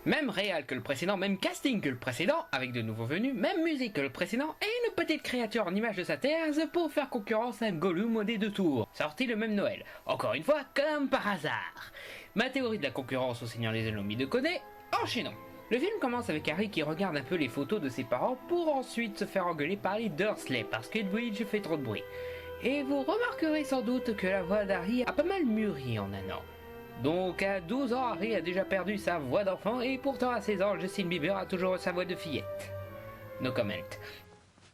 Même réal que le précédent, même casting que le précédent, avec de nouveaux venus, même musique que le précédent, et une petite créature en image de sa thèse pour faire concurrence à un Gollum au dé de tour, sorti le même Noël. Encore une fois, comme par hasard. Ma théorie de la concurrence au Seigneur des Anneaux de connaît, enchaînons. Le film commence avec Harry qui regarde un peu les photos de ses parents pour ensuite se faire engueuler par les Dursley parce qu'Edwidge fait trop de bruit. Et vous remarquerez sans doute que la voix d'Harry a pas mal mûri en un an. Donc à 12 ans, Harry a déjà perdu sa voix d'enfant et pourtant à 16 ans, Justin Bieber a toujours sa voix de fillette. No comment.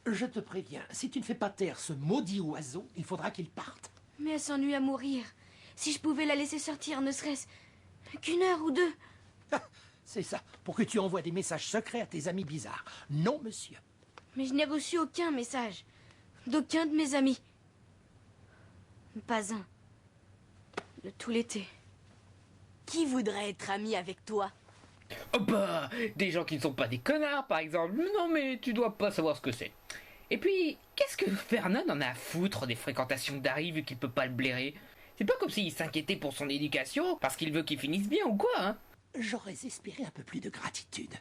Je te préviens, si tu ne fais pas taire ce maudit oiseau, il faudra qu'il parte. Mais elle s'ennuie à mourir. Si je pouvais la laisser sortir, ne serait-ce qu'une heure ou deux. C'est ça, pour que tu envoies des messages secrets à tes amis bizarres. Non, monsieur. Mais je n'ai reçu aucun message. D'aucun de mes amis. Pas un. De tout l'été. Qui voudrait être ami avec toi? Oh bah, des gens qui ne sont pas des connards par exemple. Non mais tu dois pas savoir ce que c'est. Et puis, qu'est-ce que Vernon en a à foutre des fréquentations d'Harry vu qu'il peut pas le blairer? C'est pas comme s'il s'inquiétait pour son éducation parce qu'il veut qu'il finisse bien ou quoi, hein? J'aurais espéré un peu plus de gratitude.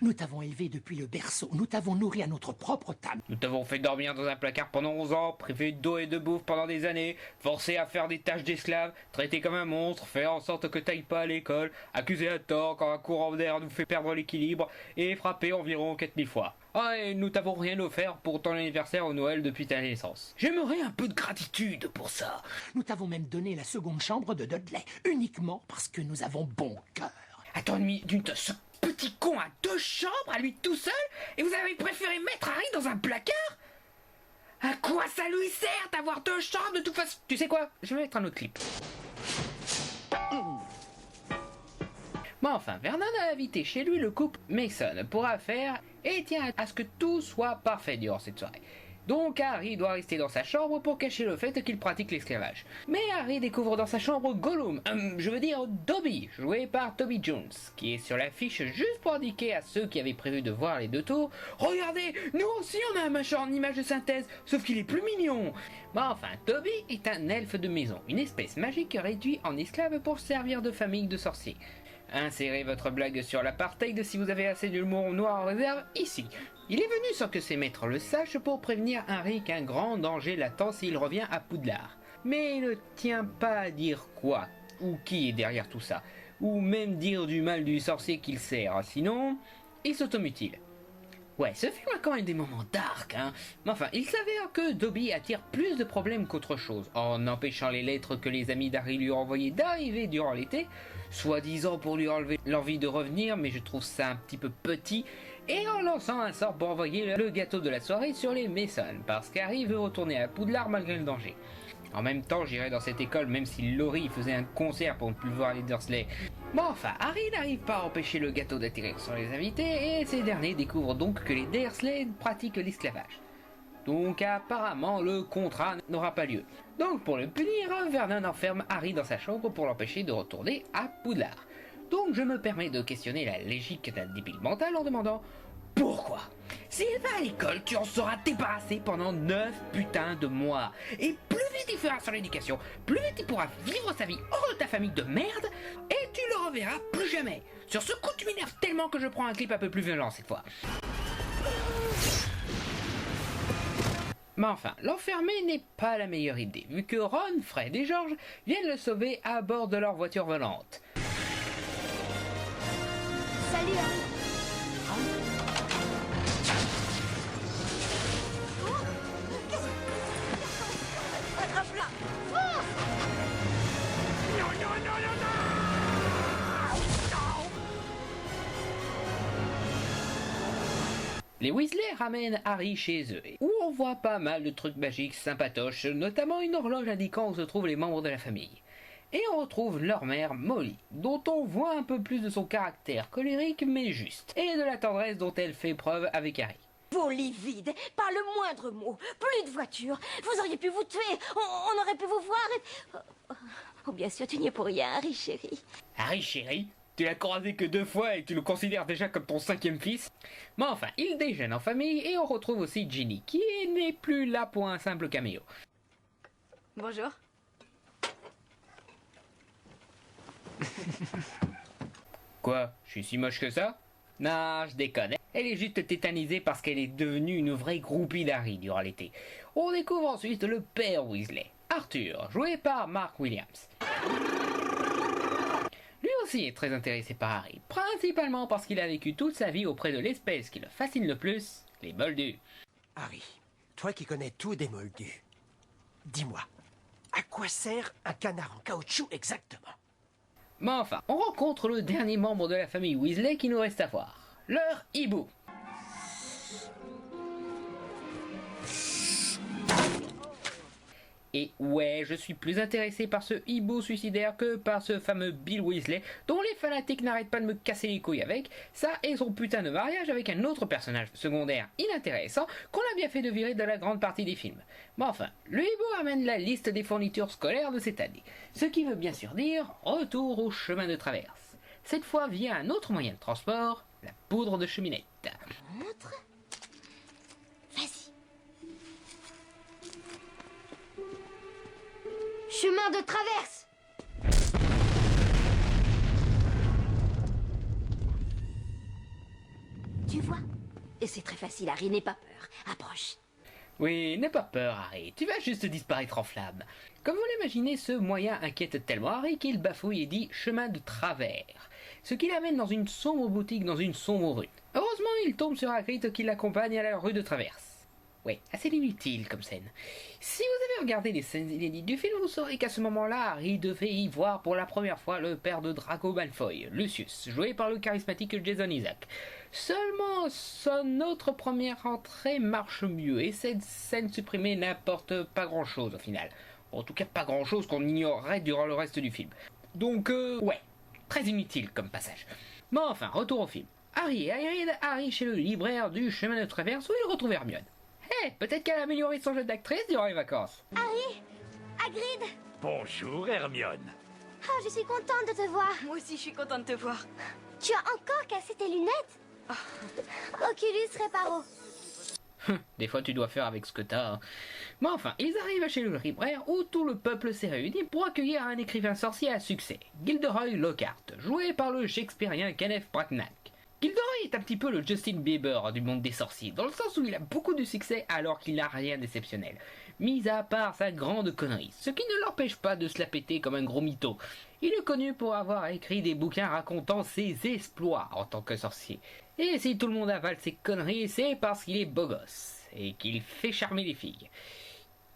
Nous t'avons élevé depuis le berceau, nous t'avons nourri à notre propre table. Nous t'avons fait dormir dans un placard pendant 11 ans, privé d'eau et de bouffe pendant des années, forcé à faire des tâches d'esclave, traité comme un monstre, fait en sorte que t'ailles pas à l'école, accusé à tort quand un courant d'air nous fait perdre l'équilibre, et frappé environ 4000 fois. Ah, et nous t'avons rien offert pour ton anniversaire au Noël depuis ta naissance. J'aimerais un peu de gratitude pour ça. Nous t'avons même donné la seconde chambre de Dudley, uniquement parce que nous avons bon cœur. Attends une minute, ce petit con a 2 chambres à lui tout seul et vous avez préféré mettre Harry dans un placard? À quoi ça lui sert d'avoir 2 chambres de toute façon? Tu sais quoi? Je vais mettre un autre clip. Bon enfin, Vernon a invité chez lui le couple Mason pour affaire et tient à ce que tout soit parfait durant cette soirée. Donc Harry doit rester dans sa chambre pour cacher le fait qu'il pratique l'esclavage. Mais Harry découvre dans sa chambre Gollum, je veux dire Dobby, joué par Toby Jones, qui est sur l'affiche juste pour indiquer à ceux qui avaient prévu de voir les 2 tours « Regardez, nous aussi on a un machin en image de synthèse, sauf qu'il est plus mignon !» Bon enfin, Dobby est un elfe de maison, une espèce magique réduite en esclave pour servir de famille de sorciers. Insérez votre blague sur l'apartheid si vous avez assez d'humour noir en réserve ici. Il est venu sans que ses maîtres le sachent pour prévenir Harry qu'un grand danger l'attend s'il revient à Poudlard. Mais il ne tient pas à dire quoi, ou qui est derrière tout ça, ou même dire du mal du sorcier qu'il sert, sinon il s'automutile. Ouais, ce film a quand même des moments dark, hein. Mais enfin, il s'avère que Dobby attire plus de problèmes qu'autre chose, en empêchant les lettres que les amis d'Harry lui ont envoyées d'arriver durant l'été, soi-disant pour lui enlever l'envie de revenir, mais je trouve ça un petit peu petit, et en lançant un sort pour envoyer le gâteau de la soirée sur les Mason, parce qu'Harry veut retourner à Poudlard malgré le danger. En même temps, j'irai dans cette école même si Laurie faisait un concert pour ne plus voir les Dursley. Bon enfin, Harry n'arrive pas à empêcher le gâteau d'atterrir sur les invités et ces derniers découvrent donc que les Dursley pratiquent l'esclavage. Donc apparemment le contrat n'aura pas lieu. Donc pour le punir, Vernon enferme Harry dans sa chambre pour l'empêcher de retourner à Poudlard. Donc je me permets de questionner la logique d'un débile mental en demandant pourquoi? S'il va à l'école, tu en seras débarrassé pendant 9 putains de mois. Et plus vite il fera son éducation, plus vite il pourra vivre sa vie hors de ta famille de merde, et tu le reverras plus jamais. Sur ce coup, tu m'énerves tellement que je prends un clip un peu plus violent cette fois. Mais enfin, l'enfermer n'est pas la meilleure idée, vu que Ron, Fred et George viennent le sauver à bord de leur voiture volante. Salut Harry. Attrape-la! Les Weasley ramènent Harry chez eux, où on voit pas mal de trucs magiques sympatoches, notamment une horloge indiquant où se trouvent les membres de la famille. Et on retrouve leur mère, Molly, dont on voit un peu plus de son caractère colérique mais juste, et de la tendresse dont elle fait preuve avec Harry. Vos lits vides, pas le moindre mot, plus de voiture. Vous auriez pu vous tuer, on aurait pu vous voir et... Oh, bien sûr, tu n'y es pour rien, Harry chéri. Harry chéri, tu l'as croisé que 2 fois et tu le considères déjà comme ton 5e fils. Mais enfin, ils déjeunent en famille et on retrouve aussi Ginny, qui n'est plus là pour un simple caméo. Quoi? Je suis si moche que ça? Non, je déconne. Elle est juste tétanisée parce qu'elle est devenue une vraie groupie d'Harry durant l'été. On découvre ensuite le père Weasley, Arthur, joué par Mark Williams. Lui aussi est très intéressé par Harry, principalement parce qu'il a vécu toute sa vie auprès de l'espèce qui le fascine le plus, les Moldus. Harry, toi qui connais tout des Moldus, dis-moi, à quoi sert un canard en caoutchouc exactement? Mais enfin, on rencontre le dernier membre de la famille Weasley qui nous reste à voir, leur hibou. Et ouais, je suis plus intéressé par ce hibou suicidaire que par ce fameux Bill Weasley, dont les fanatiques n'arrêtent pas de me casser les couilles avec, ça et son putain de mariage avec un autre personnage secondaire inintéressant qu'on a bien fait de virer de la grande partie des films. Mais enfin, le hibou amène la liste des fournitures scolaires de cette année, ce qui veut bien sûr dire retour au chemin de traverse. Cette fois via un autre moyen de transport, la poudre de cheminette. Montre. Vas-y. Chemin de traverse. Tu vois? Et c'est très facile, Harry, n'aie pas peur. Approche. Oui, n'aie pas peur, Harry, tu vas juste disparaître en flammes. Comme vous l'imaginez, ce moyen inquiète tellement Harry qu'il bafouille et dit chemin de travers, ce qui l'amène dans une sombre boutique dans une sombre rue. Heureusement, il tombe sur Hagrid qui l'accompagne à la rue de traverse. Ouais, assez inutile comme scène. Si vous avez regardé les scènes inédites du film, vous saurez qu'à ce moment-là, Harry devait y voir pour la première fois le père de Draco Malfoy, Lucius, joué par le charismatique Jason Isaac. Seulement, son autre première entrée marche mieux, et cette scène supprimée n'apporte pas grand-chose au final. En tout cas, pas grand-chose qu'on ignorerait durant le reste du film. Donc, ouais, très inutile comme passage. Mais enfin, retour au film. Harry et Hagrid arrivent chez le libraire du chemin de traverse où ils retrouvent Hermione. Peut-être qu'elle a amélioré son jeu d'actrice durant les vacances. Harry, Hagrid. Bonjour, Hermione. Oh, je suis contente de te voir. Moi aussi, je suis contente de te voir. Tu as encore cassé tes lunettes? Oculus Reparo. Des fois, tu dois faire avec ce que t'as. Mais enfin, ils arrivent chez le libraire où tout le peuple s'est réuni pour accueillir un écrivain sorcier à succès, Gilderoy Lockhart, joué par le shakespearien Kenneth Branagh. Gilderoy est un petit peu le Justin Bieber du monde des sorciers, dans le sens où il a beaucoup de succès alors qu'il n'a rien d'exceptionnel, mis à part sa grande connerie, ce qui ne l'empêche pas de se la péter comme un gros mytho. Il est connu pour avoir écrit des bouquins racontant ses exploits en tant que sorcier. Et si tout le monde avale ses conneries, c'est parce qu'il est beau gosse, et qu'il fait charmer les filles.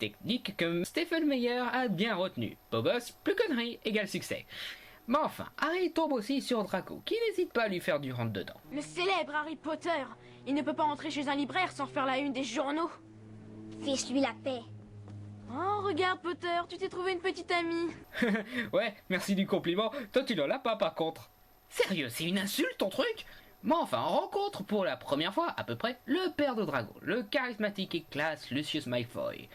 Technique que Stephen Meyer a bien retenu. Beau gosse, plus conneries, égale succès. Mais enfin, Harry tombe aussi sur Draco, qui n'hésite pas à lui faire du rentre-dedans. Le célèbre Harry Potter. Il ne peut pas entrer chez un libraire sans faire la une des journaux. Fiche-lui la paix. Oh, regarde Potter, tu t'es trouvé une petite amie. Ouais, merci du compliment, toi tu n'en as pas par contre. Sérieux, c'est une insulte ton truc? Mais enfin, on rencontre pour la première fois, à peu près, le père de Drago, le charismatique et classe Lucius Malfoy.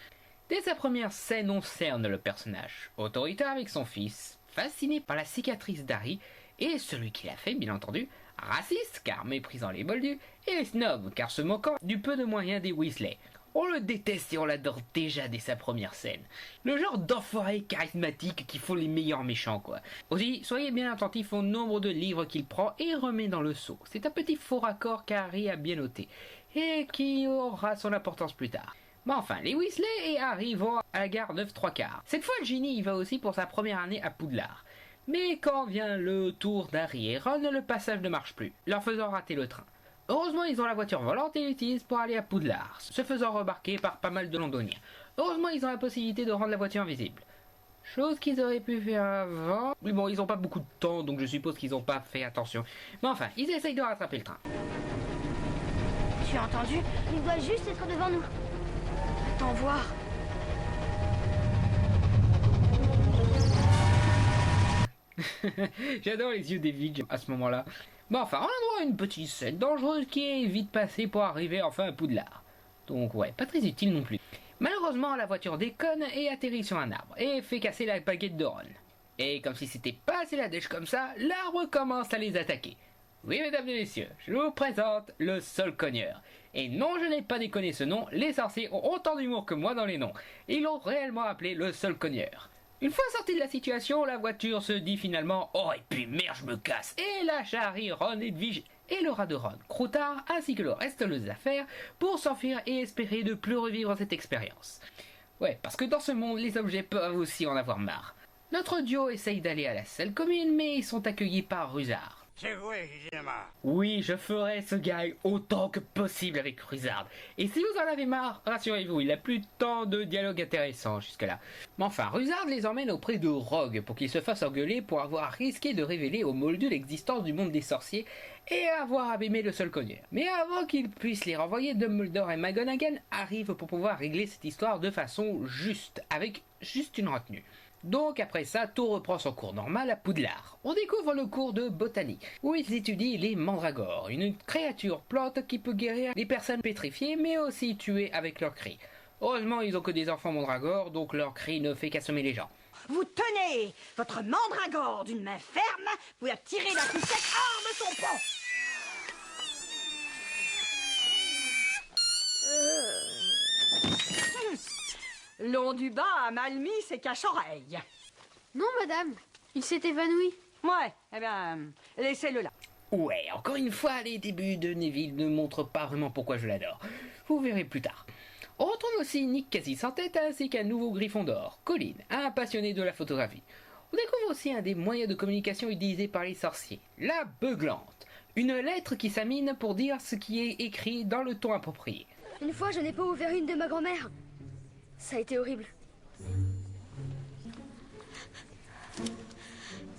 Dès sa première scène, on cerne le personnage, autoritaire avec son fils, fasciné par la cicatrice d'Harry, et celui qui l'a fait, bien entendu, raciste, car méprisant les Moldus, et snob, car se moquant du peu de moyens des Weasley. On le déteste et on l'adore déjà dès sa première scène. Le genre d'enfoiré charismatique qui font les meilleurs méchants, quoi. Aussi, soyez bien attentifs au nombre de livres qu'il prend et remet dans le seau. C'est un petit faux raccord qu'Harry a bien noté, et qui aura son importance plus tard. Mais enfin, les Weasley et Harry vont à la gare 9/3. Cette fois, Ginny y va aussi pour sa première année à Poudlard. Mais quand vient le tour d'Harry et Ron, le passage ne marche plus, leur faisant rater le train. Heureusement, ils ont la voiture volante et l'utilisent pour aller à Poudlard, se faisant remarquer par pas mal de londoniens. Heureusement, ils ont la possibilité de rendre la voiture invisible. Chose qu'ils auraient pu faire avant. Mais bon, ils n'ont pas beaucoup de temps, donc je suppose qu'ils n'ont pas fait attention. Mais enfin, ils essayent de rattraper le train. Tu as entendu? Il doit juste être devant nous. Attends voir. J'adore les yeux des Vig à ce moment-là. Mais enfin, on a droit à une petite scène dangereuse qui est vite passée pour arriver enfin à Poudlard. Donc ouais, pas très utile non plus. Malheureusement, la voiture déconne et atterrit sur un arbre et fait casser la baguette de Ron. Et comme si c'était pas assez la dèche comme ça, l'arbre commence à les attaquer. Oui, mesdames et messieurs, je vous présente le Sol Cogneur. Et non, je n'ai pas déconné ce nom, les sorciers ont autant d'humour que moi dans les noms. Ils l'ont réellement appelé le Sol Cogneur. Une fois sorti de la situation, la voiture se dit finalement « Oh et puis merde, je me casse !» et lâche Harry, Ron, Edwige et le rat de Ron, Croutard, ainsi que le reste des affaires pour s'enfuir et espérer de plus revivre cette expérience. Ouais, parce que dans ce monde, les objets peuvent aussi en avoir marre. Notre duo essaye d'aller à la salle commune, mais ils sont accueillis par Rusard. C'est vrai, j'ai marre. Oui, je ferai ce gag autant que possible avec Rusard. Et si vous en avez marre, rassurez-vous, il n'a plus tant de dialogue intéressant jusque-là. Mais enfin, Rusard les emmène auprès de Rogue pour qu'il se fasse engueuler pour avoir risqué de révéler aux Moldus l'existence du monde des sorciers et avoir abîmé le sol connu. Mais avant qu'ils puissent les renvoyer, Dumbledore et McGonagall arrivent pour pouvoir régler cette histoire de façon juste, avec juste une retenue. Donc après ça, tout reprend son cours normal à Poudlard. On découvre le cours de botanique, où ils étudient les mandragores, une créature plante qui peut guérir les personnes pétrifiées, mais aussi tuer avec leurs cris. Heureusement, ils ont que des enfants mandragores, donc leur cri ne fait qu'assommer les gens. Vous tenez votre mandragore d'une main ferme, vous la tirez d'un coup sec hors de son pont. Long du bas a mal mis ses caches-oreilles. Non, madame, il s'est évanoui. Ouais, eh bien, laissez-le là. Ouais, encore une fois, les débuts de Neville ne montrent pas vraiment pourquoi je l'adore. Vous verrez plus tard. On retrouve aussi Nick quasi sans tête ainsi qu'un nouveau Gryffondor, Colin, un passionné de la photographie. On découvre aussi un des moyens de communication utilisés par les sorciers, la beuglante. Une lettre qui s'amine pour dire ce qui est écrit dans le ton approprié. Une fois, je n'ai pas ouvert une de ma grand-mère. Ça a été horrible.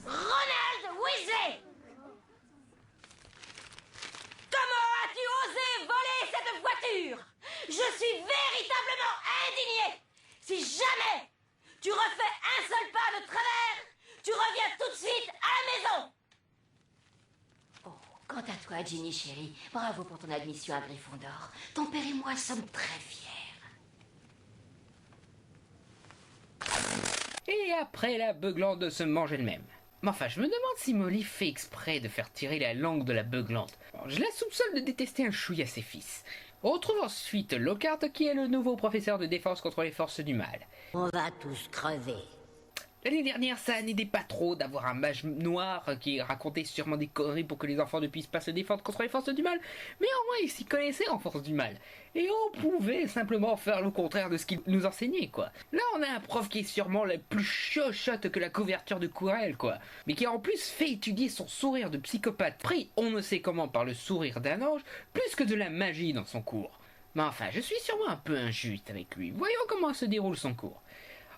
Ronald Weasley! Comment as-tu osé voler cette voiture? Je suis véritablement indigné! Si jamais tu refais un seul pas de travers, tu reviens tout de suite à la maison! Oh, quant à toi, Ginny chérie, bravo pour ton admission à Gryffondor. Ton père et moi sommes très fiers. Et après, la beuglante se mange elle-même. Mais enfin, je me demande si Molly fait exprès de faire tirer la langue de la beuglante. Alors, je la soupçonne de détester un chouïa ses fils. On retrouve ensuite Lockhart qui est le nouveau professeur de défense contre les forces du mal. On va tous crever. L'année dernière, ça n'aidait pas trop d'avoir un mage noir qui racontait sûrement des conneries pour que les enfants ne puissent pas se défendre contre les forces du mal, mais au moins il s'y connaissait en forces du mal. Et on pouvait simplement faire le contraire de ce qu'il nous enseignait, quoi. Là, on a un prof qui est sûrement la plus chochotte que la couverture de Quirrell, quoi. Mais qui en plus fait étudier son sourire de psychopathe pris on ne sait comment par le sourire d'un ange, plus que de la magie dans son cours. Mais enfin, je suis sûrement un peu injuste avec lui. Voyons comment se déroule son cours.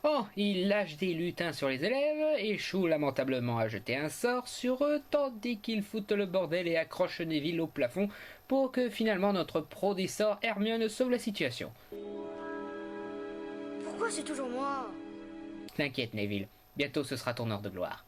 Oh, il lâche des lutins sur les élèves, échoue lamentablement à jeter un sort sur eux, tandis qu'ils foutent le bordel et accrochent Neville au plafond pour que finalement notre pro des sorts Hermione sauve la situation. Pourquoi c'est toujours moi? T'inquiète Neville, bientôt ce sera ton heure de gloire.